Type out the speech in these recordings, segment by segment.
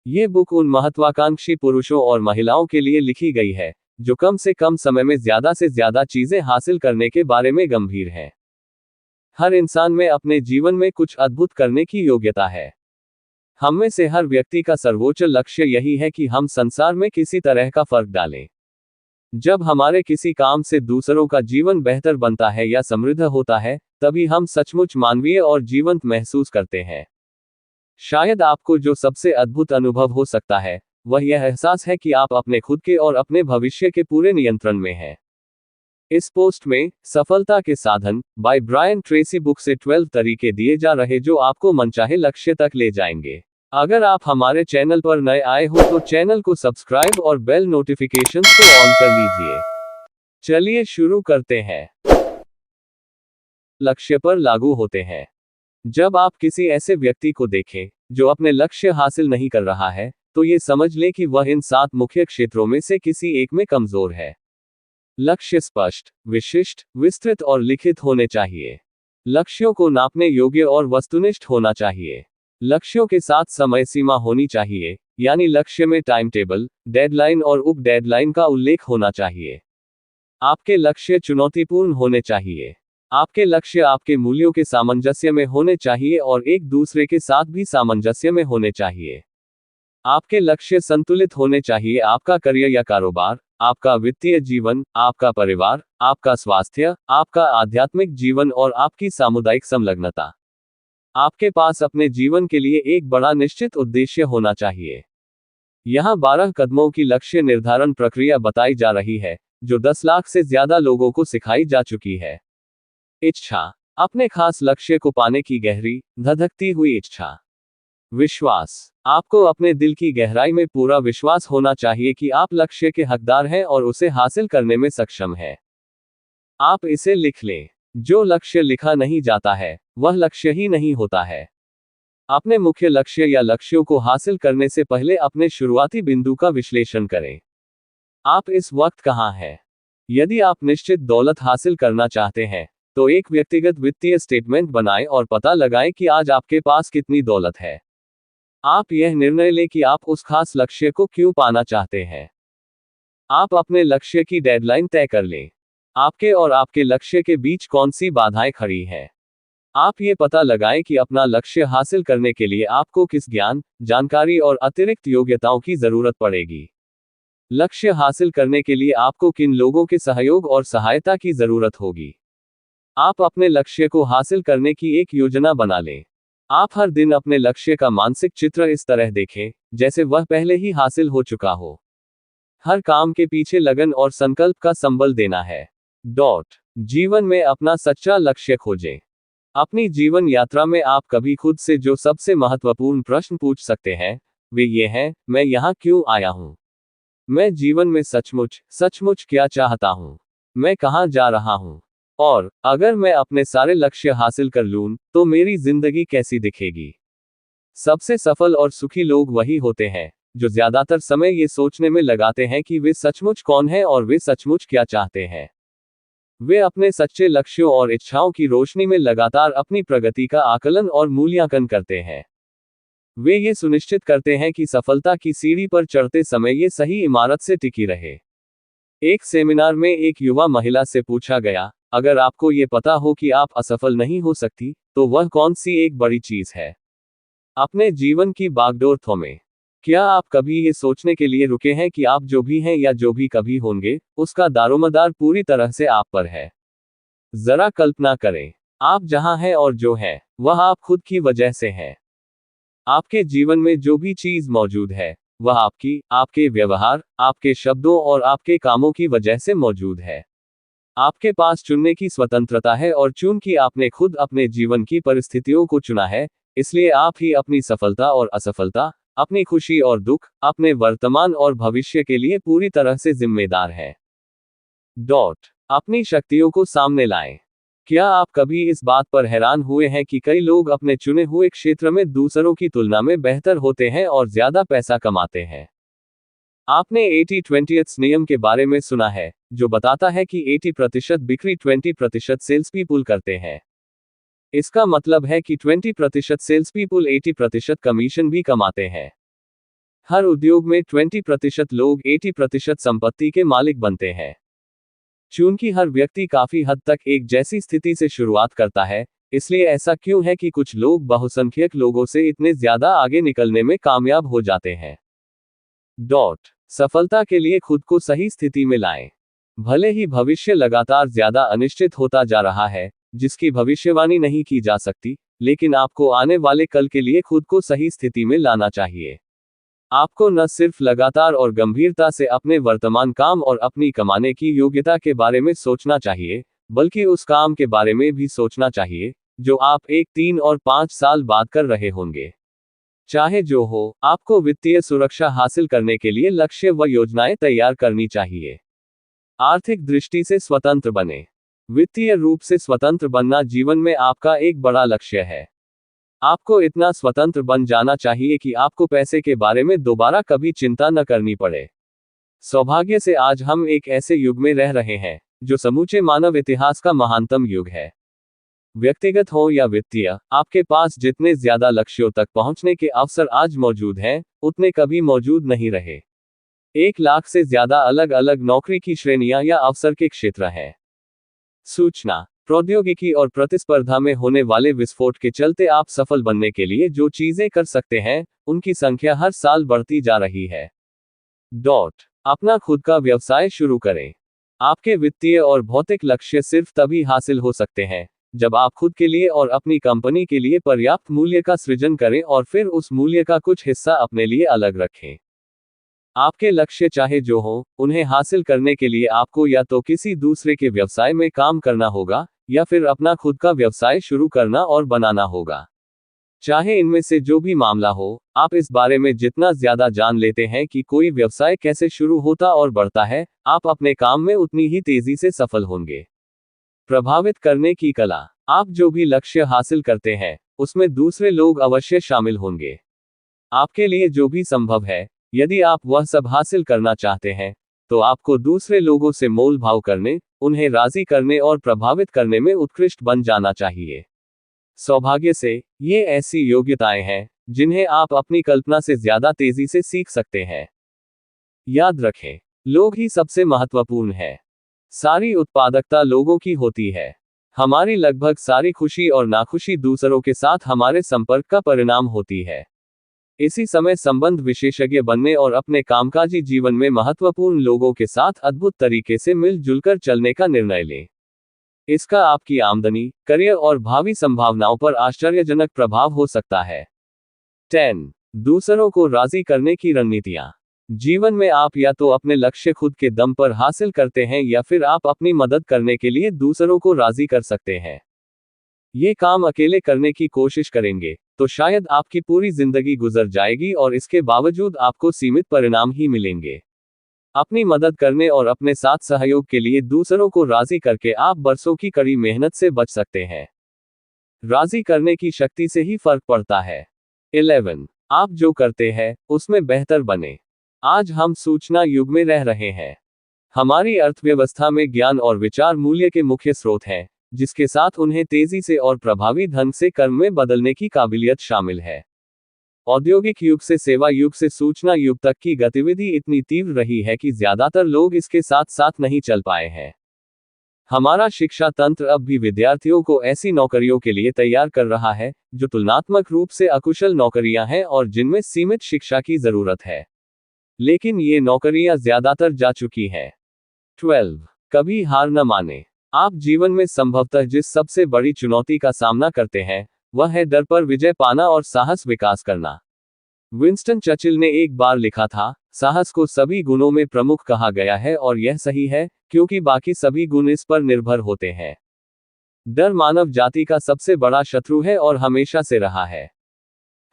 ये बुक उन महत्वाकांक्षी पुरुषों और महिलाओं के लिए लिखी गई है जो कम से कम समय में से ज्यादा चीजें हासिल करने के बारे में गंभीर हैं। हर इंसान में अपने जीवन में कुछ अद्भुत करने की योग्यता है। हम में से हर व्यक्ति का सर्वोच्च लक्ष्य यही है कि हम संसार में किसी तरह का फर्क डालें। जब हमारे किसी काम से दूसरों का जीवन बेहतर बनता है या समृद्ध होता है, तभी हम सचमुच मानवीय और जीवंत महसूस करते हैं। शायद आपको जो सबसे अद्भुत अनुभव हो सकता है, वह यह एहसास है कि आप अपने खुद के और अपने भविष्य के पूरे नियंत्रण में हैं। इस पोस्ट में सफलता के साधन बाय ब्रायन ट्रेसी बुक से 12 तरीके दिए जा रहे जो आपको मनचाहे लक्ष्य तक ले जाएंगे। अगर आप हमारे चैनल पर नए आए हो तो चैनल को सब्सक्राइब और बेल नोटिफिकेशंस को ऑन कर लीजिए। चलिए शुरू करते हैं। लक्ष्य पर लागू होते हैं। जब आप किसी ऐसे व्यक्ति को देखें जो अपने लक्ष्य हासिल नहीं कर रहा है, तो ये समझ लें कि वह इन 7 मुख्य क्षेत्रों में से किसी एक में कमजोर है। लक्ष्य स्पष्ट, विशिष्ट, विस्तृत और लिखित होने चाहिए। लक्ष्यों को नापने योग्य और वस्तुनिष्ठ होना चाहिए। लक्ष्यों के साथ समय सीमा होनी चाहिए, यानी लक्ष्य में टाइम टेबल, डेडलाइन और उप डेडलाइन का उल्लेख होना चाहिए। आपके लक्ष्य चुनौतीपूर्ण होने चाहिए। आपके लक्ष्य आपके मूल्यों के सामंजस्य में होने चाहिए और एक दूसरे के साथ भी सामंजस्य में होने चाहिए। आपके लक्ष्य संतुलित होने चाहिए। आपका करियर या कारोबार, आपका वित्तीय जीवन, आपका परिवार, आपका स्वास्थ्य, आपका आध्यात्मिक जीवन और आपकी सामुदायिक संलग्नता। आपके पास अपने जीवन के लिए एक बड़ा निश्चित उद्देश्य होना चाहिए। यहाँ 12 कदमों की लक्ष्य निर्धारण प्रक्रिया बताई जा रही है, जो 10 लाख से ज्यादा लोगों को सिखाई जा चुकी है। इच्छा, अपने खास लक्ष्य को पाने की गहरी, धधकती हुई इच्छा। विश्वास, आपको अपने दिल की गहराई में पूरा विश्वास होना चाहिए कि आप लक्ष्य के हकदार हैं और उसे हासिल करने में सक्षम हैं। आप इसे लिख लें। जो लक्ष्य लिखा नहीं जाता है, वह लक्ष्य ही नहीं होता है। अपने मुख्य लक्ष्य या लक्ष्यों को हासिल करने से पहले अपने शुरुआती बिंदु का विश्लेषण करें। आप इस वक्त कहाँ हैं? यदि आप निश्चित दौलत हासिल करना चाहते हैं, तो एक व्यक्तिगत वित्तीय स्टेटमेंट बनाएं और पता लगाएं कि आज आपके पास कितनी दौलत है। आप यह निर्णय लें कि आप उस खास लक्ष्य को क्यों पाना चाहते हैं। आप अपने लक्ष्य की डेडलाइन तय कर लें। आपके और आपके लक्ष्य के बीच कौन सी बाधाएं खड़ी हैं। आप ये पता लगाएं कि अपना लक्ष्य हासिल करने के लिए आपको किस ज्ञान, जानकारी और अतिरिक्त योग्यताओं की जरूरत पड़ेगी। लक्ष्य हासिल करने के लिए आपको किन लोगों के सहयोग और सहायता की जरूरत होगी। आप अपने लक्ष्य को हासिल करने की एक योजना बना लें। आप हर दिन अपने लक्ष्य का मानसिक चित्र इस तरह देखें, जैसे वह पहले ही हासिल हो चुका हो। हर काम के पीछे लगन और संकल्प का संबल देना है। जीवन में अपना सच्चा लक्ष्य खोजें। अपनी जीवन यात्रा में आप कभी खुद से जो सबसे महत्वपूर्ण प्रश्न पूछ सकते हैं, वे ये हैं, मैं यहाँ क्यों आया हूँ? मैं जीवन में सचमुच क्या चाहता हूँ? मैं कहाँ जा रहा हूँ? और अगर मैं अपने सारे लक्ष्य हासिल कर लूं, तो मेरी जिंदगी कैसी दिखेगी? सबसे सफल और सुखी लोग वही होते हैं जो ज्यादातर समय ये सोचने में लगाते हैं कि वे सचमुच कौन हैं और वे सचमुच क्या चाहते हैं। वे अपने सच्चे लक्ष्यों और इच्छाओं की रोशनी में लगातार अपनी प्रगति का आकलन और मूल्यांकन करते हैं। वे ये सुनिश्चित करते हैं कि सफलता की सीढ़ी पर चढ़ते समय ये सही इमारत से टिकी रहे। एक सेमिनार में एक युवा महिला से पूछा गया, अगर आपको ये पता हो कि आप असफल नहीं हो सकती, तो वह कौन सी एक बड़ी चीज है? अपने जीवन की बागडोर थोमें। क्या आप कभी ये सोचने के लिए रुके हैं कि आप जो भी हैं या जो भी कभी होंगे, उसका दारोमदार पूरी तरह से आप पर है? जरा कल्पना करें, आप जहां हैं और जो है, वह आप खुद की वजह से है। आपके जीवन में जो भी चीज मौजूद है, वह आपके व्यवहार, आपके शब्दों और आपके कामों की वजह से मौजूद है। आपके पास चुनने की स्वतंत्रता है और चूंकि आपने खुद अपने जीवन की परिस्थितियों को चुना है, इसलिए आप ही अपनी सफलता और असफलता, अपनी खुशी और दुख, अपने वर्तमान और भविष्य के लिए पूरी तरह से जिम्मेदार हैं। अपनी शक्तियों को सामने लाएं। क्या आप कभी इस बात पर हैरान हुए हैं कि कई लोग अपने चुने हुए क्षेत्र में दूसरों की तुलना में बेहतर होते हैं और ज्यादा पैसा कमाते हैं? आपने 80-20 नियम के बारे में सुना है, जो बताता है कि 80% बिक्री 20% सेल्स पीपुल करते हैं। इसका मतलब है कि 20% सेल्स पीपुल 80% कमीशन भी कमाते हैं। हर उद्योग में 20% लोग 80% संपत्ति के मालिक बनते हैं। चूंकि हर व्यक्ति काफी हद तक एक जैसी स्थिति से शुरुआत करता है, इसलिए ऐसा क्यों है कि कुछ लोग बहुसंख्यक लोगों से इतने ज्यादा आगे निकलने में कामयाब हो जाते हैं। सफलता के लिए खुद को सही स्थिति में लाएं। भले ही भविष्य लगातार ज्यादा अनिश्चित होता जा रहा है, जिसकी भविष्यवाणी नहीं की जा सकती, लेकिन आपको आने वाले कल के लिए खुद को सही स्थिति में लाना चाहिए। आपको न सिर्फ लगातार और गंभीरता से अपने वर्तमान काम और अपनी कमाने की योग्यता के बारे में सोचना चाहिए, बल्कि उस काम के बारे में भी सोचना चाहिए जो आप 1, 3 और 5 साल बाद कर रहे होंगे। चाहे जो हो, आपको वित्तीय सुरक्षा हासिल करने के लिए लक्ष्य व योजनाएं तैयार करनी चाहिए। आर्थिक दृष्टि से स्वतंत्र बने। वित्तीय रूप से स्वतंत्र बनना जीवन में आपका एक बड़ा लक्ष्य है। आपको इतना स्वतंत्र बन जाना चाहिए कि आपको पैसे के बारे में दोबारा कभी चिंता न करनी पड़े। सौभाग्य से आज हम एक ऐसे युग में रह रहे हैं जो समूचे मानव इतिहास का महानतम युग है। व्यक्तिगत हो या वित्तीय, आपके पास जितने ज्यादा लक्ष्यों तक पहुंचने के अवसर आज मौजूद हैं, उतने कभी मौजूद नहीं रहे। 1 लाख से ज्यादा अलग अलग नौकरी की श्रेणियां या अवसर के क्षेत्र हैं। सूचना, प्रौद्योगिकी और प्रतिस्पर्धा में होने वाले विस्फोट के चलते आप सफल बनने के लिए जो चीजें कर सकते हैं, उनकी संख्या हर साल बढ़ती जा रही है। अपना खुद का व्यवसाय शुरू करें। आपके वित्तीय और भौतिक लक्ष्य सिर्फ तभी हासिल हो सकते हैं जब आप खुद के लिए और अपनी कंपनी के लिए पर्याप्त मूल्य का सृजन करें और फिर उस मूल्य का कुछ हिस्सा अपने लिए अलग रखें। आपके लक्ष्य चाहे जो हो, उन्हें हासिल करने के लिए आपको या तो किसी दूसरे के व्यवसाय में काम करना होगा, या फिर अपना खुद का व्यवसाय शुरू करना और बनाना होगा। चाहे इनमें से जो भी मामला हो, आप इस बारे में जितना ज्यादा जान लेते हैं कि कोई व्यवसाय कैसे शुरू होता और बढ़ता है, आप अपने काम में उतनी ही तेजी से सफल होंगे। प्रभावित करने की कला। आप जो भी लक्ष्य हासिल करते हैं, उसमें दूसरे लोग अवश्य शामिल होंगे। आपके लिए जो भी संभव है, यदि आप वह सब हासिल करना चाहते हैं, तो आपको दूसरे लोगों से मोल भाव करने, उन्हें राजी करने और प्रभावित करने में उत्कृष्ट बन जाना चाहिए। सौभाग्य से, ये ऐसी योग्यताएं हैं जिन्हें आप अपनी कल्पना से ज्यादा तेजी से सीख सकते हैं। याद रखें, लोग ही सबसे महत्वपूर्ण है। सारी उत्पादकता लोगों की होती है। हमारी लगभग सारी खुशी और नाखुशी दूसरों के साथ हमारे संपर्क का परिणाम होती है। इसी समय संबंध विशेषज्ञ बनने और अपने कामकाजी जीवन में महत्वपूर्ण लोगों के साथ अद्भुत तरीके से मिलजुल कर चलने का निर्णय लें। इसका आपकी आमदनी, करियर और भावी संभावनाओं पर आश्चर्यजनक प्रभाव हो सकता है। 10. दूसरों को राजी करने की रणनीतियां। जीवन में आप या तो अपने लक्ष्य खुद के दम पर हासिल करते हैं या फिर आप अपनी मदद करने के लिए दूसरों को राजी कर सकते हैं। ये काम अकेले करने की कोशिश करेंगे तो शायद आपकी पूरी जिंदगी गुजर जाएगी और इसके बावजूद आपको सीमित परिणाम ही मिलेंगे। अपनी मदद करने और अपने साथ सहयोग के लिए दूसरों को राजी करके आप बरसों की कड़ी मेहनत से बच सकते हैं। राजी करने की शक्ति से ही फर्क पड़ता है। 11. आप जो करते हैं, उसमें बेहतर बने। आज हम सूचना युग में रह रहे हैं। हमारी अर्थव्यवस्था में ज्ञान और विचार मूल्य के मुख्य स्रोत हैं, जिसके साथ उन्हें तेजी से और प्रभावी ढंग से कर्म में बदलने की काबिलियत शामिल है। औद्योगिक युग से सेवा युग से सूचना युग तक की गतिविधि इतनी तीव्र रही है कि ज्यादातर लोग इसके साथ साथ नहीं चल पाए हैं। हमारा शिक्षा तंत्र अब भी विद्यार्थियों को ऐसी नौकरियों के लिए तैयार कर रहा है जो तुलनात्मक रूप से अकुशल नौकरियां हैं और जिनमें सीमित शिक्षा की जरूरत है। लेकिन ये नौकरियां ज्यादातर जा चुकी हैं। 12. कभी हार न माने। आप जीवन में संभवतः जिस सबसे बड़ी चुनौती का सामना करते हैं, वह है डर पर विजय पाना और साहस विकास करना। विंस्टन चर्चिल ने एक बार लिखा था, साहस को सभी गुणों में प्रमुख कहा गया है और यह सही है, क्योंकि बाकी सभी गुण इस पर निर्भर होते हैं। डर मानव जाति का सबसे बड़ा शत्रु है और हमेशा से रहा है।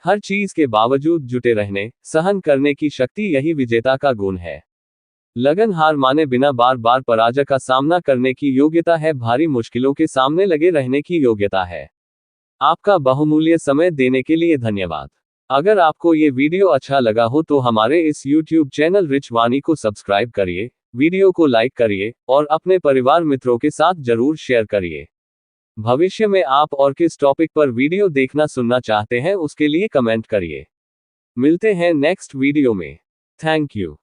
हर चीज के बावजूद जुटे रहने, सहन करने की शक्ति यही विजेता का गुण है। लगन हार माने बिना बार बार पराजय का सामना करने की योग्यता है, भारी मुश्किलों के सामने लगे रहने की योग्यता है। आपका बहुमूल्य समय देने के लिए धन्यवाद। अगर आपको ये वीडियो अच्छा लगा हो तो हमारे इस YouTube चैनल रिच वाणी को सब्सक्राइब करिए, वीडियो को लाइक करिए और अपने परिवार मित्रों के साथ जरूर शेयर करिए। भविष्य में आप और किस टॉपिक पर वीडियो देखना सुनना चाहते हैं उसके लिए कमेंट करिए। मिलते हैं नेक्स्ट वीडियो में। Thank you.